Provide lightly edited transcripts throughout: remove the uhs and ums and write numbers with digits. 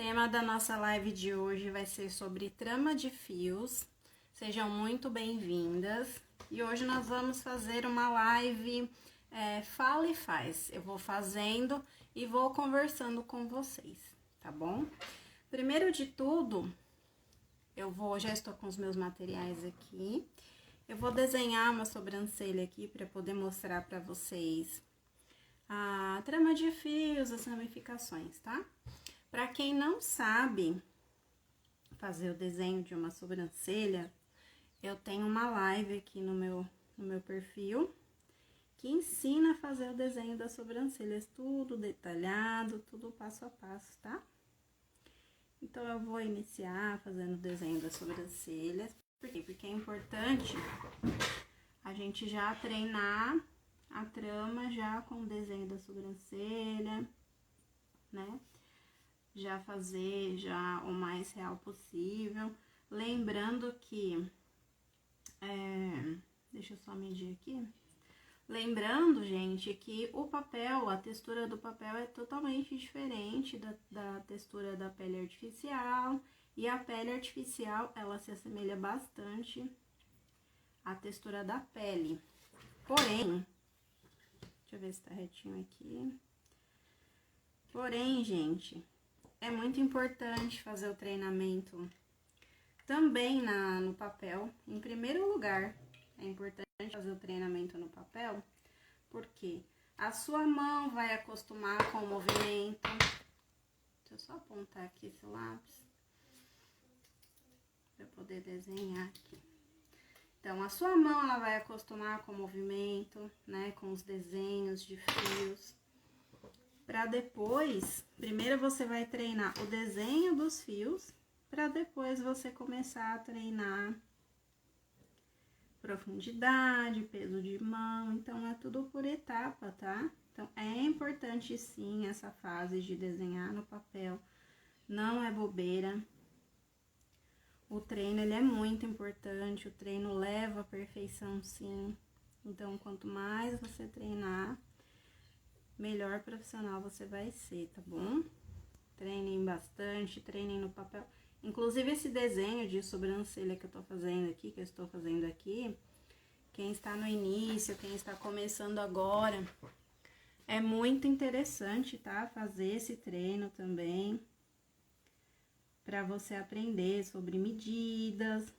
tema da nossa live de hoje vai ser sobre trama de fios. Sejam muito bem-vindas. E hoje nós vamos fazer uma live fala e faz. Eu vou fazendo e vou conversando com vocês, tá bom? Primeiro de tudo, já estou com os meus materiais aqui. Eu vou desenhar uma sobrancelha aqui para poder mostrar para vocês a trama de fios, as ramificações, tá? Para quem não sabe fazer o desenho de uma sobrancelha, eu tenho uma live aqui no meu perfil que ensina a fazer o desenho das sobrancelhas, tudo detalhado, tudo passo a passo, tá? Então, eu vou iniciar fazendo o desenho das sobrancelhas. Por quê? Porque é importante a gente já treinar a trama já com o desenho da sobrancelha, né? Já fazer já o mais real possível. Lembrando que... deixa eu só medir aqui. Lembrando, gente, que o papel, a textura do papel é totalmente diferente da textura da pele artificial. E a pele artificial, ela se assemelha bastante à textura da pele. Porém, deixa eu ver se tá retinho aqui. Porém, gente, é muito importante fazer o treinamento também no papel. Em primeiro lugar, é importante fazer o treinamento no papel, porque a sua mão vai acostumar com o movimento. Deixa eu só apontar aqui esse lápis para poder desenhar aqui. Então, a sua mão, ela vai acostumar com o movimento, né, com os desenhos de fios. Para depois, primeiro você vai treinar o desenho dos fios, para depois você começar a treinar profundidade, peso de mão. Então, é tudo por etapa, tá? Então, é importante sim essa fase de desenhar no papel, não é bobeira. O treino, ele é muito importante, o treino leva à perfeição, sim. Então, quanto mais você treinar, melhor profissional você vai ser, tá bom? Treinem bastante, treinem no papel. Inclusive, esse desenho de sobrancelha que eu estou fazendo aqui, quem está no início, quem está começando agora, é muito interessante, tá? Fazer esse treino também, para você aprender sobre medidas,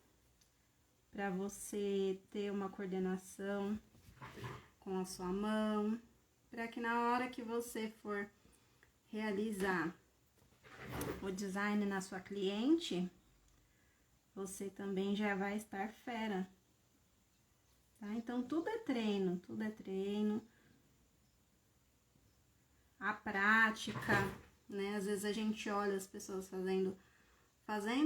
para você ter uma coordenação com a sua mão, para que na hora que você for realizar o design na sua cliente, você também já vai estar fera, tá? Então, tudo é treino, tudo é treino. A prática, né? Às vezes a gente olha as pessoas fazendo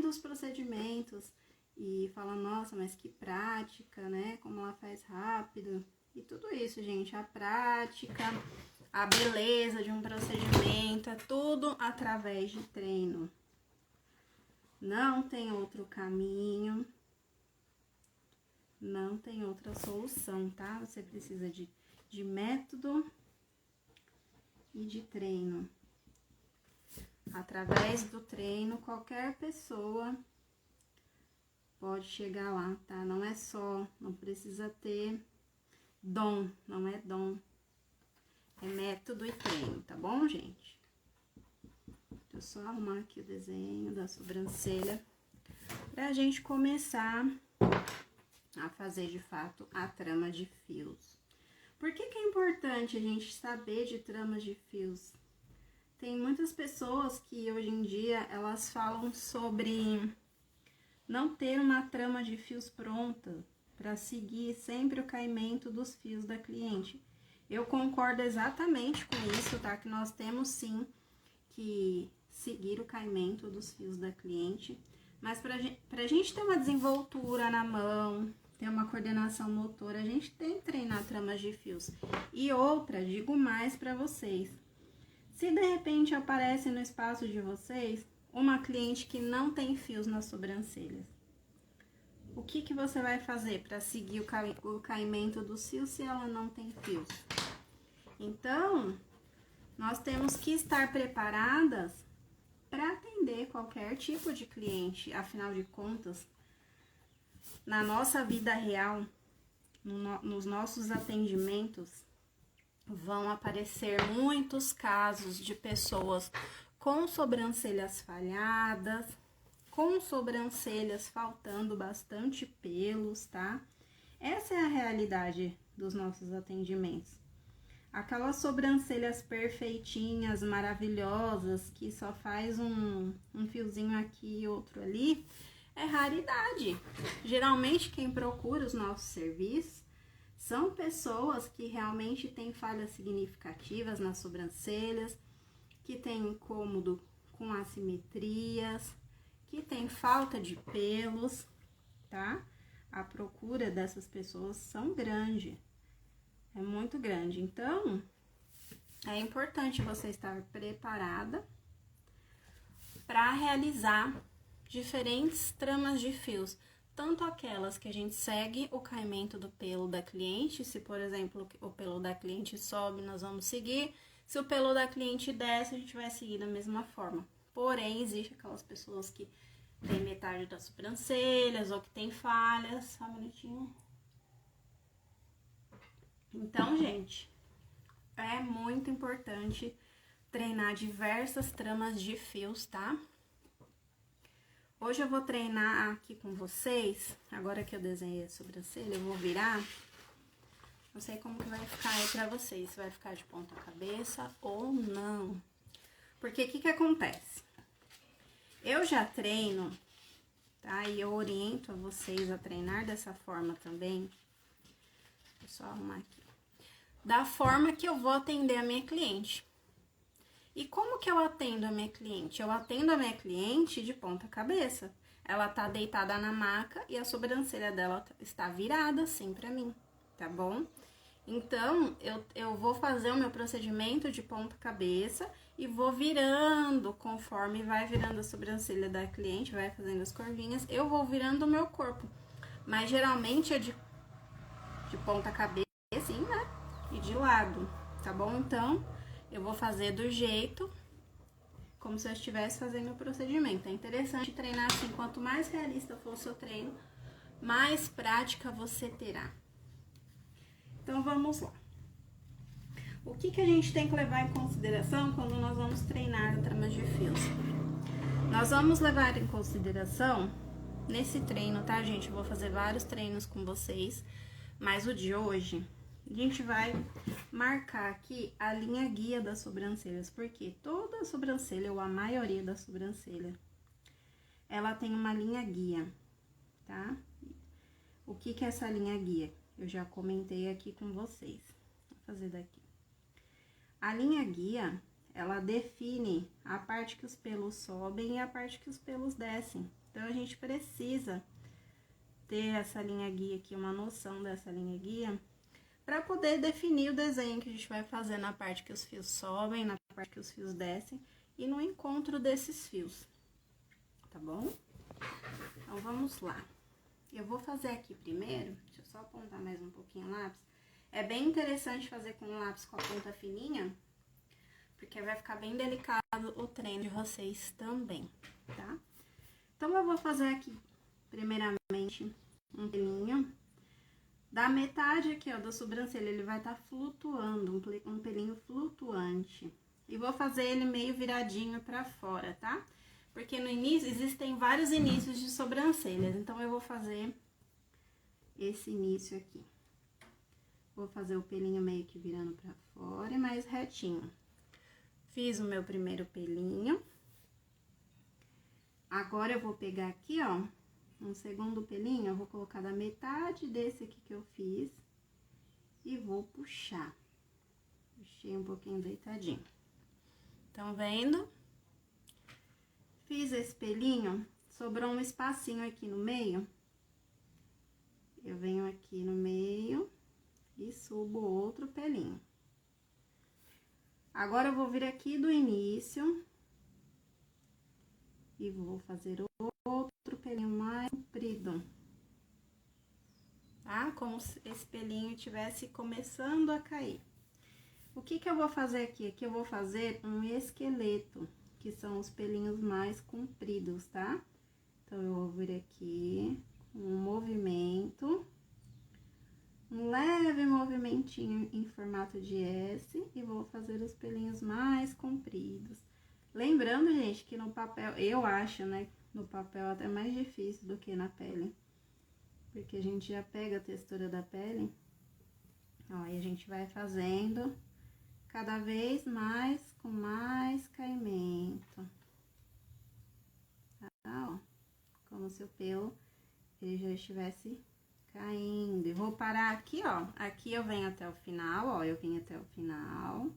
os procedimentos e fala, nossa, mas que prática, né? Como ela faz rápido. E tudo isso, gente, a prática, a beleza de um procedimento, é tudo através de treino. Não tem outro caminho, não tem outra solução, tá? Você precisa de método e de treino. Através do treino, qualquer pessoa pode chegar lá, tá? Não precisa ter dom, não é dom. É método e treino, tá bom, gente? Deixa eu só arrumar aqui o desenho da sobrancelha pra gente começar a fazer, de fato, a trama de fios. Por que que é importante a gente saber de tramas de fios? Tem muitas pessoas que hoje em dia, elas falam sobre não ter uma trama de fios pronta para seguir sempre o caimento dos fios da cliente. Eu concordo exatamente com isso, tá? Que nós temos sim que seguir o caimento dos fios da cliente, mas pra gente ter uma desenvoltura na mão, ter uma coordenação motora, a gente tem que treinar tramas de fios. E outra, digo mais pra vocês, se de repente aparece no espaço de vocês uma cliente que não tem fios nas sobrancelhas, o que você vai fazer para seguir o caimento dos fios se ela não tem fios? Então, nós temos que estar preparadas para atender qualquer tipo de cliente. Afinal de contas, na nossa vida real, nos nossos atendimentos, vão aparecer muitos casos de pessoas com sobrancelhas falhadas, com sobrancelhas faltando bastante pelos, tá? Essa é a realidade dos nossos atendimentos. Aquelas sobrancelhas perfeitinhas, maravilhosas, que só faz um fiozinho aqui e outro ali, é raridade. Geralmente, quem procura os nossos serviços são pessoas que realmente têm falhas significativas nas sobrancelhas, que têm incômodo com assimetrias, que tem falta de pelos, tá? A procura dessas pessoas são grande. É muito grande. Então, é importante você estar preparada para realizar diferentes tramas de fios. Tanto aquelas que a gente segue o caimento do pelo da cliente. Se, por exemplo, o pelo da cliente sobe, nós vamos seguir. Se o pelo da cliente desce, a gente vai seguir da mesma forma. Porém, existe aquelas pessoas que tem metade das sobrancelhas ou que tem falhas. Só um minutinho. Então, gente, é muito importante treinar diversas tramas de fios, tá? Hoje eu vou treinar aqui com vocês. Agora que eu desenhei a sobrancelha, eu vou virar. Não sei como que vai ficar aí pra vocês. Se vai ficar de ponta cabeça ou não. Porque o que acontece? Eu já treino, tá? E eu oriento a vocês a treinar dessa forma também. Vou só arrumar aqui. Da forma que eu vou atender a minha cliente. E como que eu atendo a minha cliente? Eu atendo a minha cliente de ponta cabeça. Ela tá deitada na maca e a sobrancelha dela está virada assim pra mim, tá bom? Então, eu vou fazer o meu procedimento de ponta cabeça e vou virando, conforme vai virando a sobrancelha da cliente, vai fazendo as curvinhas, eu vou virando o meu corpo. Mas geralmente é de ponta cabeça, assim, né? E de lado, tá bom? Então, eu vou fazer do jeito como se eu estivesse fazendo o procedimento. É interessante treinar assim, quanto mais realista for o seu treino, mais prática você terá. Então, vamos lá. O que a gente tem que levar em consideração quando nós vamos treinar tramas de fios? Nós vamos levar em consideração, nesse treino, tá, gente? Eu vou fazer vários treinos com vocês, mas o de hoje... A gente vai marcar aqui a linha guia das sobrancelhas, porque toda a sobrancelha, ou a maioria da sobrancelha, ela tem uma linha guia, tá? O que é essa linha guia? Eu já comentei aqui com vocês. Vou fazer daqui. A linha guia, ela define a parte que os pelos sobem e a parte que os pelos descem. Então, a gente precisa ter essa linha guia aqui, uma noção dessa linha guia, para poder definir o desenho que a gente vai fazer na parte que os fios sobem, na parte que os fios descem e no encontro desses fios, tá bom? Então, vamos lá. Eu vou fazer aqui primeiro, deixa eu só apontar mais um pouquinho o lápis. É bem interessante fazer com o lápis com a ponta fininha, porque vai ficar bem delicado o treino de vocês também, tá? Então, eu vou fazer aqui, primeiramente, um pelinho. Da metade aqui, ó, da sobrancelha, ele vai estar flutuando, um pelinho flutuante. E vou fazer ele meio viradinho pra fora, tá? Porque no início, existem vários inícios de sobrancelhas. Então, eu vou fazer esse início aqui. Vou fazer o pelinho meio que virando pra fora e mais retinho. Fiz o meu primeiro pelinho. Agora, eu vou pegar aqui, ó, um segundo pelinho, eu vou colocar da metade desse aqui que eu fiz e vou puxar. Puxei um pouquinho deitadinho. Estão vendo? Fiz esse pelinho, sobrou um espacinho aqui no meio. Eu venho aqui no meio e subo outro pelinho. Agora, eu vou vir aqui do início e vou fazer outro pelinho mais comprido, tá? Como se esse pelinho estivesse começando a cair. O que eu vou fazer aqui? Aqui eu vou fazer um esqueleto. O que são os pelinhos mais compridos, tá? Então, eu vou vir aqui com um movimento, um leve movimentinho em formato de S e vou fazer os pelinhos mais compridos. Lembrando, gente, que no papel, eu acho, né, no papel até mais difícil do que na pele, porque a gente já pega a textura da pele, ó, e a gente vai fazendo cada vez mais, com mais caimento, tá, ó, como se o pelo, ele já estivesse caindo. E vou parar aqui, ó, aqui eu venho até o final, ó, eu vim até o final,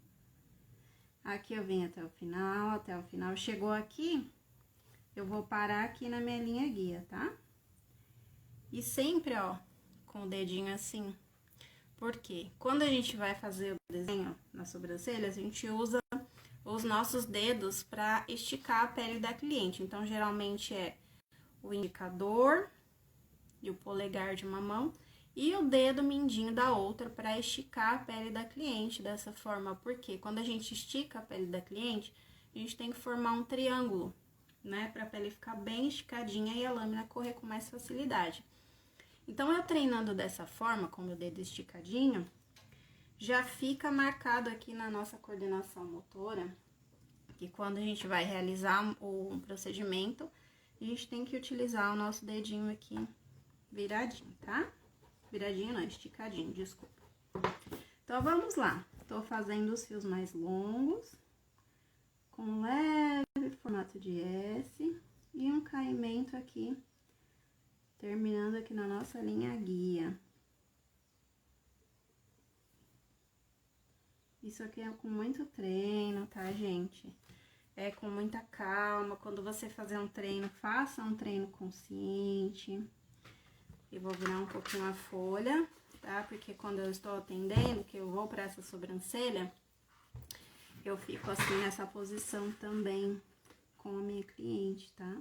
aqui eu vim até o final, chegou aqui, eu vou parar aqui na minha linha guia, tá? E sempre, ó, com o dedinho assim. Porque quando a gente vai fazer o desenho na sobrancelha, a gente usa os nossos dedos para esticar a pele da cliente. Então, geralmente é o indicador e o polegar de uma mão e o dedo mindinho da outra para esticar a pele da cliente dessa forma. Porque quando a gente estica a pele da cliente, a gente tem que formar um triângulo, né? Para a pele ficar bem esticadinha e a lâmina correr com mais facilidade. Então, eu treinando dessa forma, com o meu dedo esticadinho, já fica marcado aqui na nossa coordenação motora, que quando a gente vai realizar o procedimento, a gente tem que utilizar o nosso dedinho aqui viradinho, tá? Viradinho não, esticadinho, desculpa. Então, vamos lá. Tô fazendo os fios mais longos, com um leve formato de S e um caimento aqui, terminando aqui na nossa linha guia. Isso aqui é com muito treino, tá, gente? É com muita calma. Quando você fazer um treino, faça um treino consciente. Eu vou virar um pouquinho a folha, tá? Porque quando eu estou atendendo, que eu vou pra essa sobrancelha, eu fico assim nessa posição também com a minha cliente, tá?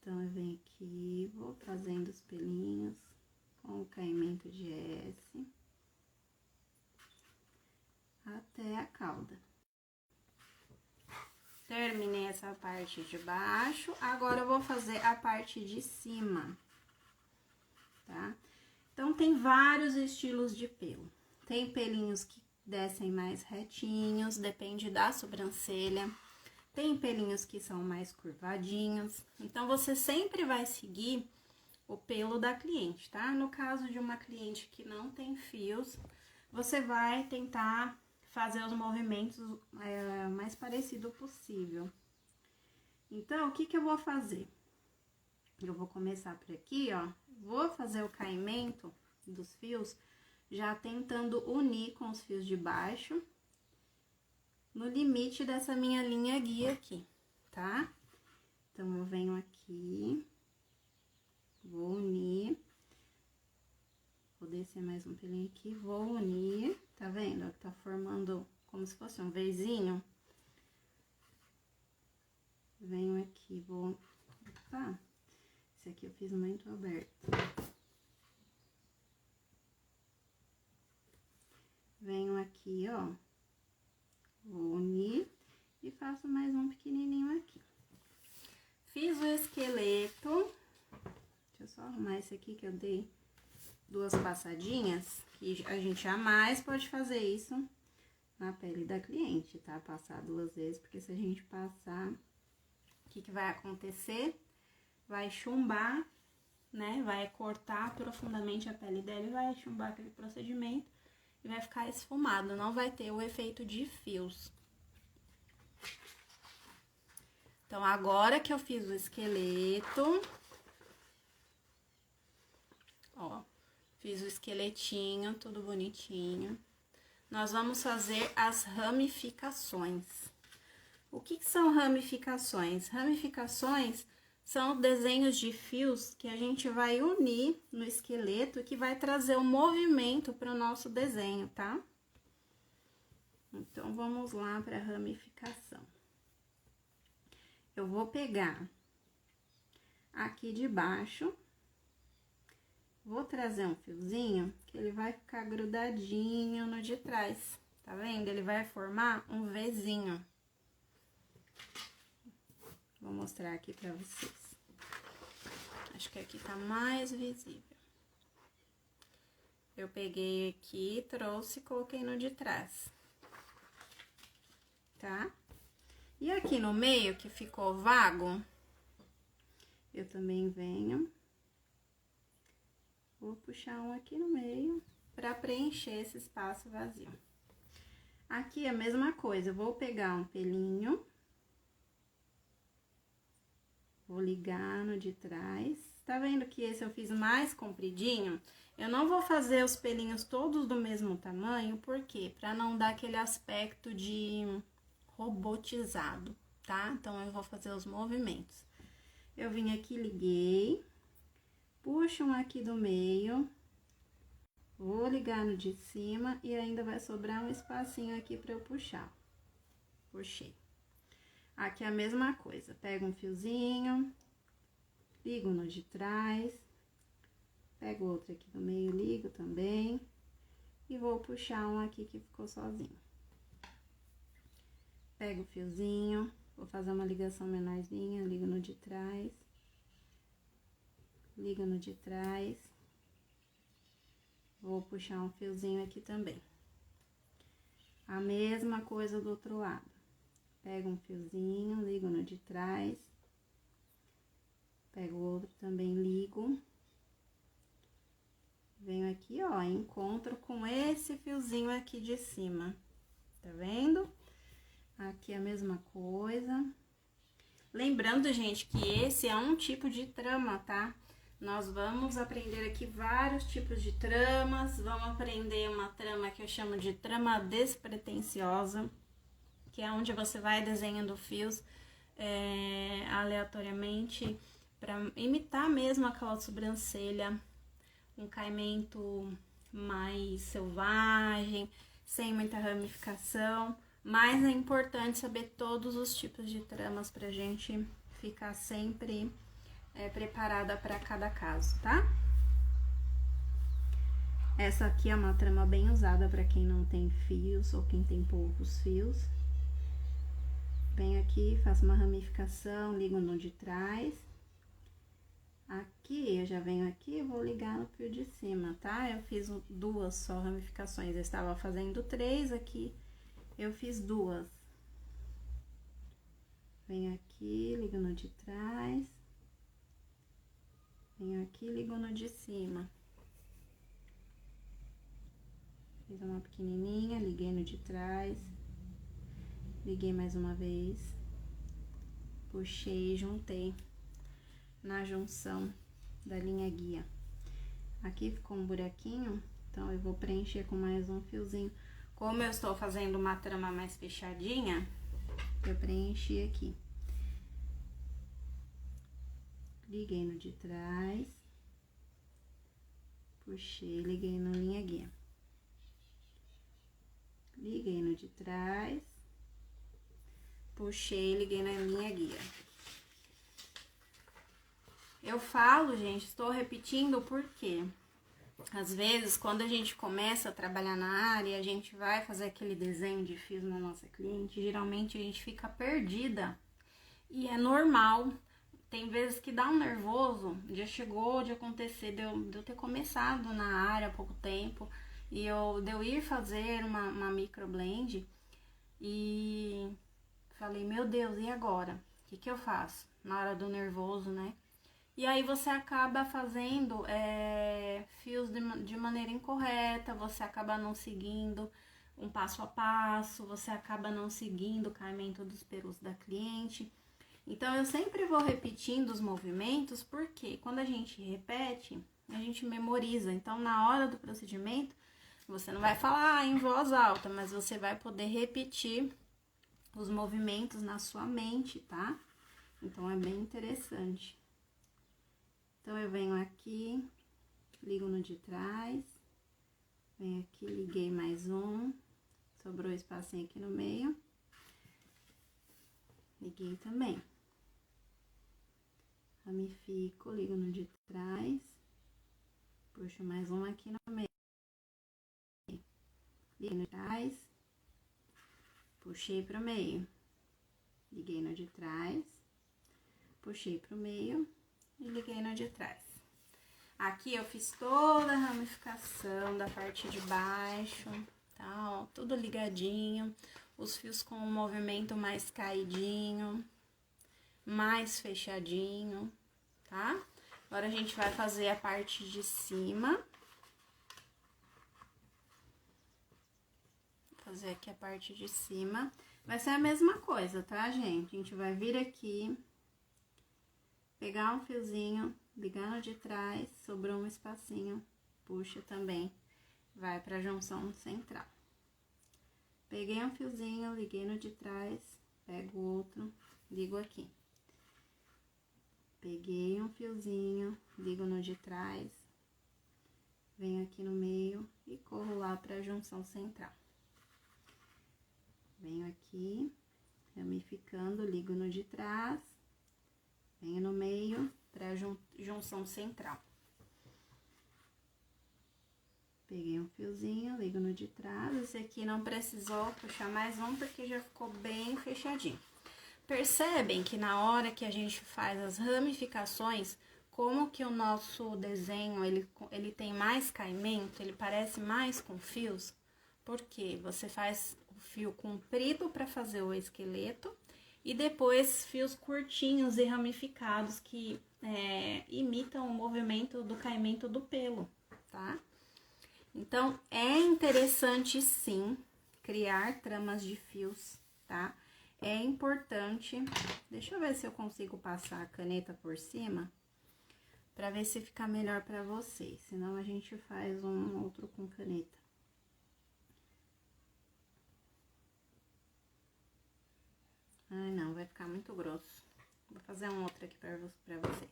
Então, eu venho aqui, vou fazendo os pelinhos com o caimento de S até a cauda. Terminei essa parte de baixo, agora eu vou fazer a parte de cima, tá? Então, tem vários estilos de pelo. Tem pelinhos que descem mais retinhos, depende da sobrancelha. Tem pelinhos que são mais curvadinhos, então você sempre vai seguir o pelo da cliente, tá? No caso de uma cliente que não tem fios, você vai tentar fazer os movimentos mais parecido possível. Então, o que que eu vou fazer? Eu vou começar por aqui, ó, vou fazer o caimento dos fios, já tentando unir com os fios de baixo, no limite dessa minha linha guia aqui, tá? Então, eu venho aqui, vou unir, vou descer mais um pelinho aqui, vou unir, tá vendo? Tá formando como se fosse um Vzinho. Venho aqui, vou... Opa, esse aqui eu fiz muito aberto. Venho aqui, ó. Vou unir e faço mais um pequenininho aqui. Fiz o esqueleto. Deixa eu só arrumar esse aqui que eu dei duas passadinhas. Que a gente jamais pode fazer isso na pele da cliente, tá? Passar duas vezes, porque se a gente passar, o que que vai acontecer? Vai chumbar, né? Vai cortar profundamente a pele dela e vai chumbar aquele procedimento. E vai ficar esfumado, não vai ter o efeito de fios. Então, agora que eu fiz o esqueleto, ó, fiz o esqueletinho, tudo bonitinho. Nós vamos fazer as ramificações. O que que são ramificações? Ramificações são desenhos de fios que a gente vai unir no esqueleto, que vai trazer o movimento para o nosso desenho, tá? Então, vamos lá para a ramificação. Eu vou pegar aqui de baixo, vou trazer um fiozinho que ele vai ficar grudadinho no de trás, tá vendo? Ele vai formar um Vzinho. Vou mostrar aqui pra vocês. Acho que aqui tá mais visível. Eu peguei aqui, trouxe e coloquei no de trás. Tá? E aqui no meio, que ficou vago, eu também venho. Vou puxar um aqui no meio pra preencher esse espaço vazio. Aqui a mesma coisa, eu vou pegar um pelinho. Vou ligar no de trás. Tá vendo que esse eu fiz mais compridinho? Eu não vou fazer os pelinhos todos do mesmo tamanho, por quê? Pra não dar aquele aspecto de robotizado, tá? Então, eu vou fazer os movimentos. Eu vim aqui, liguei, puxo um aqui do meio, vou ligar no de cima e ainda vai sobrar um espacinho aqui pra eu puxar. Puxei. Aqui é a mesma coisa, pego um fiozinho, ligo no de trás, pego outro aqui do meio, ligo também, e vou puxar um aqui que ficou sozinho. Pego o fiozinho, vou fazer uma ligação menorzinha, ligo no de trás, ligo no de trás, vou puxar um fiozinho aqui também. A mesma coisa do outro lado. Pego um fiozinho, ligo no de trás, pego outro também, ligo. Venho aqui, ó, encontro com esse fiozinho aqui de cima, tá vendo? Aqui a mesma coisa. Lembrando, gente, que esse é um tipo de trama, tá? Nós vamos aprender aqui vários tipos de tramas, vamos aprender uma trama que eu chamo de trama despretensiosa, que é onde você vai desenhando fios aleatoriamente para imitar mesmo aquela sobrancelha, um caimento mais selvagem, sem muita ramificação, mas é importante saber todos os tipos de tramas pra gente ficar sempre preparada para cada caso, tá? Essa aqui é uma trama bem usada para quem não tem fios ou quem tem poucos fios. Venho aqui, faço uma ramificação, ligo no de trás. Aqui, eu já venho aqui e vou ligar no fio de cima, tá? Eu fiz duas só ramificações, eu estava fazendo 3, aqui eu fiz 2. Venho aqui, ligo no de trás. Venho aqui, ligo no de cima. Fiz uma pequenininha, liguei no de trás. Liguei mais uma vez. Puxei e juntei na junção da linha guia. Aqui ficou um buraquinho, então eu vou preencher com mais um fiozinho. Como eu estou fazendo uma trama mais fechadinha, eu preenchi aqui. Liguei no de trás, puxei, liguei na linha guia. Liguei no de trás, puxei, liguei na linha guia. Eu falo, gente, estou repetindo porque às vezes quando a gente começa a trabalhar na área, a gente vai fazer aquele desenho de fios na nossa cliente, geralmente a gente fica perdida e é normal. Tem vezes que dá um nervoso, já chegou de acontecer de eu ter começado na área há pouco tempo e de eu ir fazer uma microblend e falei, meu Deus, e agora? O que eu faço? Na hora do nervoso, né? E aí você acaba fazendo fios de maneira incorreta, você acaba não seguindo um passo a passo, você acaba não seguindo o caimento dos perus da cliente. Então, eu sempre vou repetindo os movimentos, porque quando a gente repete, a gente memoriza. Então, na hora do procedimento, você não vai falar em voz alta, mas você vai poder repetir os movimentos na sua mente, tá? Então, é bem interessante. Então, eu venho aqui, ligo no de trás, venho aqui, liguei mais um, sobrou espacinho aqui no meio, liguei também. Ramifico, ligo no de trás, puxo mais um aqui no meio, ligo no de trás, puxei pro meio, liguei no de trás, puxei pro meio e liguei no de trás. Aqui eu fiz toda a ramificação da parte de baixo, tá, ó, tudo ligadinho, os fios com um movimento mais caidinho, mais fechadinho, tá? Agora a gente vai fazer a parte de cima. Vou fazer aqui a parte de cima. Vai ser a mesma coisa, tá, gente? A gente vai vir aqui, pegar um fiozinho, ligar no de trás, sobrou um espacinho, puxa também, vai pra junção central. Peguei um fiozinho, liguei no de trás, pego o outro, ligo aqui. Peguei um fiozinho, ligo no de trás, venho aqui no meio e corro lá pra junção central. Venho aqui, ramificando, ligo no de trás, venho no meio pra junção central. Peguei um fiozinho, ligo no de trás, esse aqui não precisou puxar mais um porque já ficou bem fechadinho. Percebem que na hora que a gente faz as ramificações, como que o nosso desenho, ele tem mais caimento, ele parece mais com fios? Porque você faz o fio comprido para fazer o esqueleto e depois fios curtinhos e ramificados que imitam o movimento do caimento do pelo, tá? Então, é interessante sim criar tramas de fios, tá? É importante, deixa eu ver se eu consigo passar a caneta por cima, pra ver se fica melhor pra vocês, senão a gente faz um outro com caneta. Ai, não, vai ficar muito grosso. Vou fazer um outro aqui pra vocês.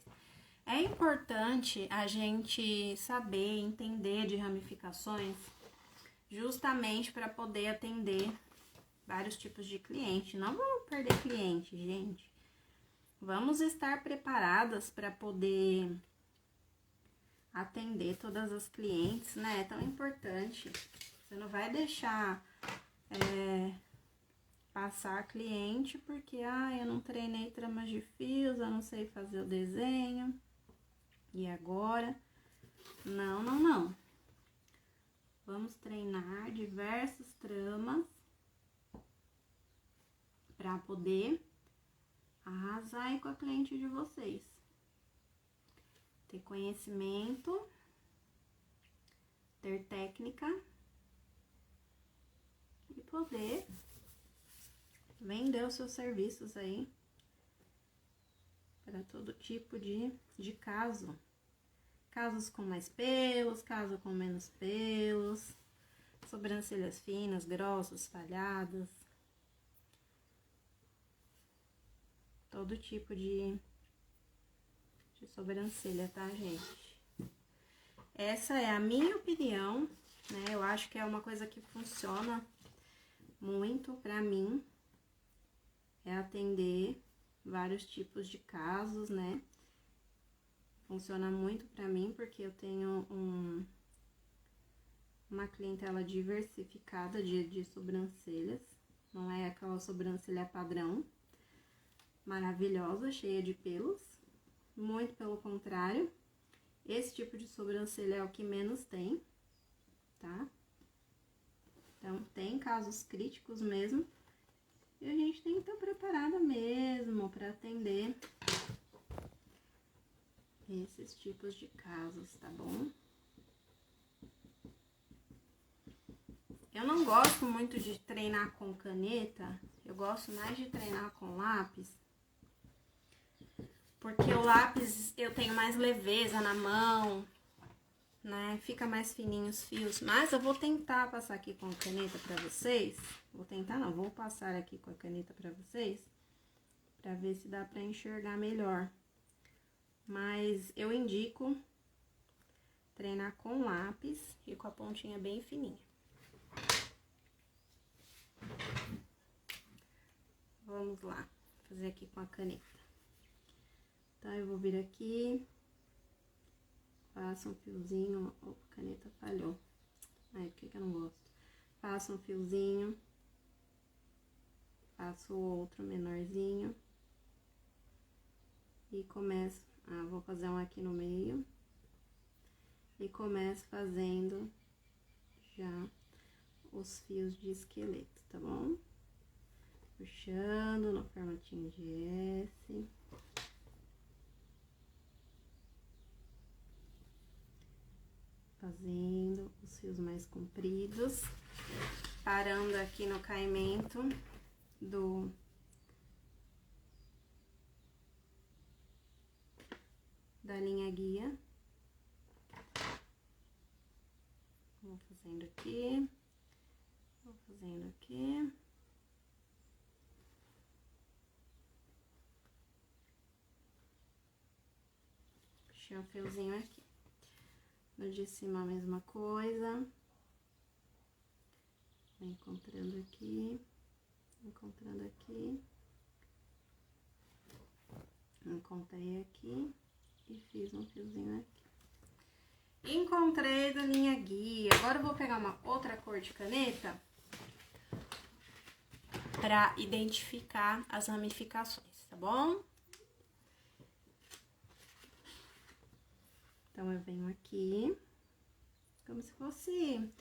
É importante a gente saber, entender de ramificações, justamente para poder atender vários tipos de cliente. Não vamos perder cliente, gente. Vamos estar preparadas para poder atender todas as clientes, né? É tão importante. Você não vai deixar passar cliente porque, eu não treinei tramas de fios, eu não sei fazer o desenho. E agora? Não, não, não. Vamos treinar diversas tramas para poder arrasar aí com a cliente de vocês. Ter conhecimento, ter técnica e poder vender os seus serviços aí para todo tipo de caso. Casos com mais pelos, casos com menos pelos, sobrancelhas finas, grossas, falhadas. Todo tipo de sobrancelha, tá, gente? Essa é a minha opinião, né? Eu acho que é uma coisa que funciona muito pra mim. É atender vários tipos de casos, né? Funciona muito pra mim porque eu tenho uma clientela diversificada de sobrancelhas. Não é aquela sobrancelha padrão, maravilhosa, cheia de pelos. Muito pelo contrário. Esse tipo de sobrancelha é o que menos tem, tá? Então, tem casos críticos mesmo. E a gente tem que estar preparada mesmo pra atender esses tipos de casos, tá bom? Eu não gosto muito de treinar com caneta, eu gosto mais de treinar com lápis, porque o lápis eu tenho mais leveza na mão, né? Fica mais fininho os fios, mas eu vou tentar passar aqui com a caneta pra vocês. Vou tentar não, vou passar aqui com a caneta pra vocês, pra ver se dá pra enxergar melhor. Mas eu indico treinar com lápis e com a pontinha bem fininha. Vamos lá, fazer aqui com a caneta. Então, eu vou vir aqui, passo um fiozinho, opa, a caneta falhou. Ai, por que eu não gosto? Passo um fiozinho, Faço o outro menorzinho. E começo, vou fazer um aqui no meio. E começo fazendo já os fios de esqueleto, tá bom? Puxando no formatinho de S. Fazendo os fios mais compridos. Parando aqui no caimento da linha guia. Vou fazendo aqui. Vou fazendo aqui. Puxei um fiozinho aqui. No de cima a mesma coisa. Vou encontrando aqui. Encontrando aqui. Encontrei aqui. E fiz um fiozinho aqui. Encontrei da linha guia. Agora eu vou pegar uma outra cor de caneta para identificar as ramificações, tá bom? Então, eu venho aqui, como se fosse...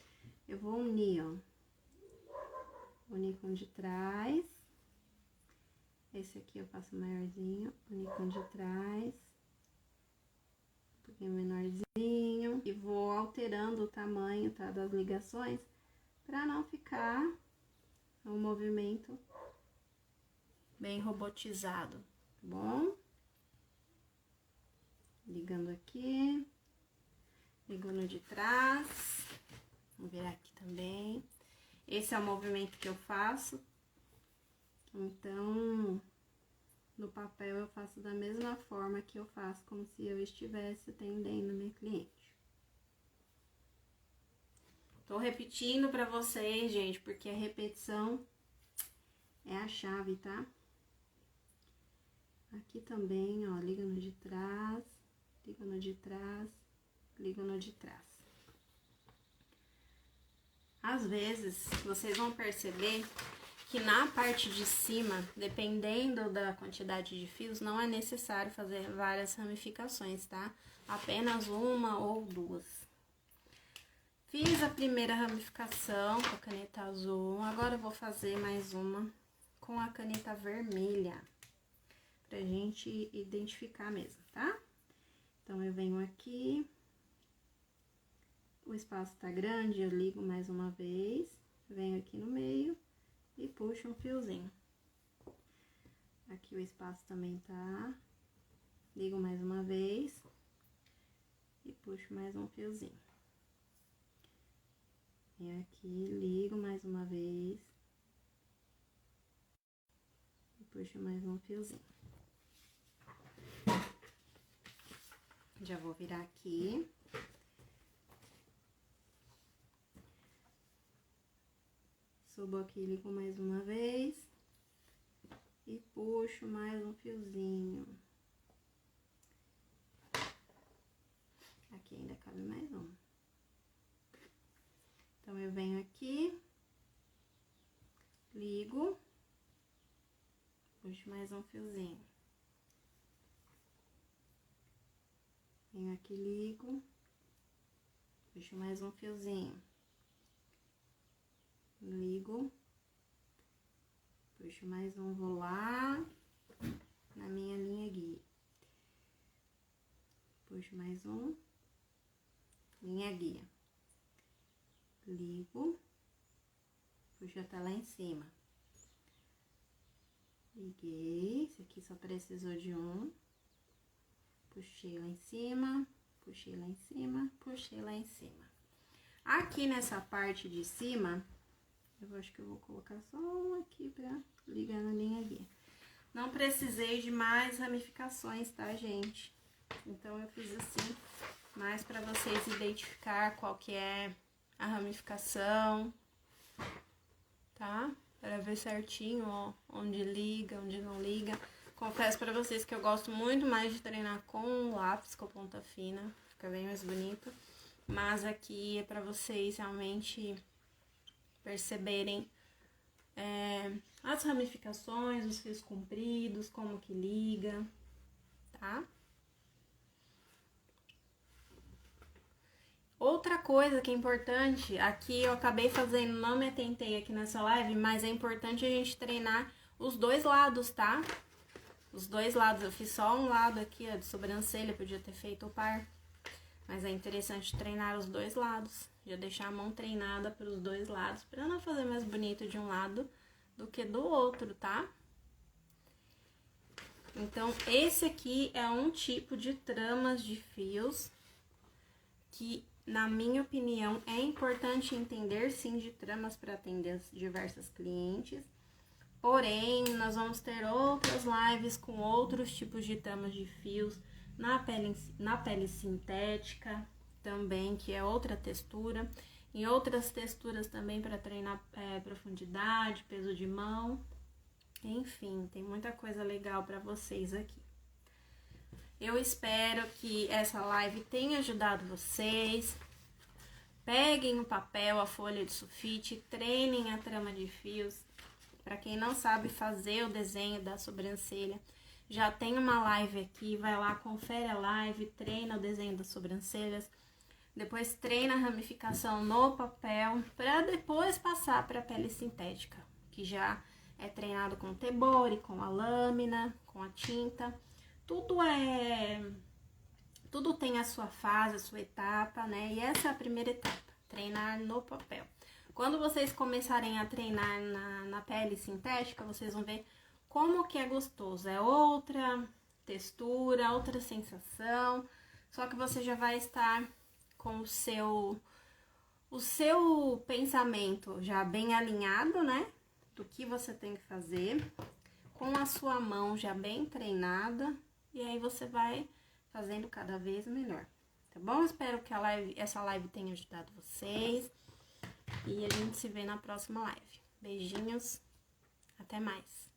Eu vou unir, ó. Unir com o de trás. Esse aqui eu faço maiorzinho, unir com o de trás. Um pouquinho menorzinho. E vou alterando o tamanho, tá, das ligações, pra não ficar um movimento bem robotizado, tá bom? Ligando aqui, ligando de trás, vou virar aqui também. Esse é o movimento que eu faço, então, no papel eu faço da mesma forma que eu faço, como se eu estivesse atendendo minha cliente. Tô repetindo pra vocês, gente, porque a repetição é a chave, tá? Aqui também, ó, liga no de trás. Liga no de trás, liga no de trás. Às vezes, vocês vão perceber que na parte de cima, dependendo da quantidade de fios, não é necessário fazer várias ramificações, tá? Apenas uma ou duas. Fiz a primeira ramificação com a caneta azul, agora eu vou fazer mais uma com a caneta vermelha, pra gente identificar mesmo, tá? Então, eu venho aqui, o espaço tá grande, eu ligo mais uma vez, venho aqui no meio e puxo um fiozinho. Aqui o espaço também tá, ligo mais uma vez e puxo mais um fiozinho. Venho aqui, ligo mais uma vez e puxo mais um fiozinho. Já vou virar aqui. Subo aqui, ligo mais uma vez. E puxo mais um fiozinho. Aqui ainda cabe mais um. Então, eu venho aqui. Ligo. Puxo mais um fiozinho. Venho aqui, ligo, puxo mais um fiozinho, ligo, puxo mais um, vou lá na minha linha guia, puxo mais um, linha guia, ligo, puxo até lá em cima, liguei, esse aqui só precisou de um. Puxei lá em cima, puxei lá em cima, puxei lá em cima. Aqui nessa parte de cima, eu acho que eu vou colocar só um aqui pra ligar na linha guia. Não precisei de mais ramificações, tá, gente? Então, eu fiz assim, mais pra vocês identificar qual que é a ramificação, tá? Pra ver certinho, ó, onde liga, onde não liga. Confesso pra vocês que eu gosto muito mais de treinar com lápis, com ponta fina, fica bem mais bonito. Mas aqui é pra vocês realmente perceberem as ramificações, os fios compridos, como que liga, tá? Outra coisa que é importante, aqui eu acabei fazendo, não me atentei aqui nessa live, mas é importante a gente treinar os dois lados, tá? Os dois lados, eu fiz só um lado aqui, ó, de sobrancelha, podia ter feito o par. Mas é interessante treinar os dois lados, já deixar a mão treinada para os dois lados, para não fazer mais bonito de um lado do que do outro, tá? Então, esse aqui é um tipo de tramas de fios que, na minha opinião, é importante entender, sim, de tramas para atender as diversas clientes. Porém, nós vamos ter outras lives com outros tipos de tramas de fios na pele sintética também, que é outra textura. Em outras texturas também para treinar profundidade, peso de mão. Enfim, tem muita coisa legal para vocês aqui. Eu espero que essa live tenha ajudado vocês. Peguem o papel, a folha de sulfite, treinem a trama de fios. Para quem não sabe fazer o desenho da sobrancelha, já tem uma live aqui, vai lá, confere a live, treina o desenho das sobrancelhas. Depois treina a ramificação no papel, para depois passar para a pele sintética, que já é treinado com o tebore, com a lâmina, com a tinta. Tudo tem a sua fase, a sua etapa, né? E essa é a primeira etapa, treinar no papel. Quando vocês começarem a treinar na pele sintética, vocês vão ver como que é gostoso. É outra textura, outra sensação, só que você já vai estar com o seu pensamento já bem alinhado, né? Do que você tem que fazer, com a sua mão já bem treinada, e aí você vai fazendo cada vez melhor, tá bom? Espero que essa live tenha ajudado vocês, e a gente se vê na próxima live. Beijinhos, até mais!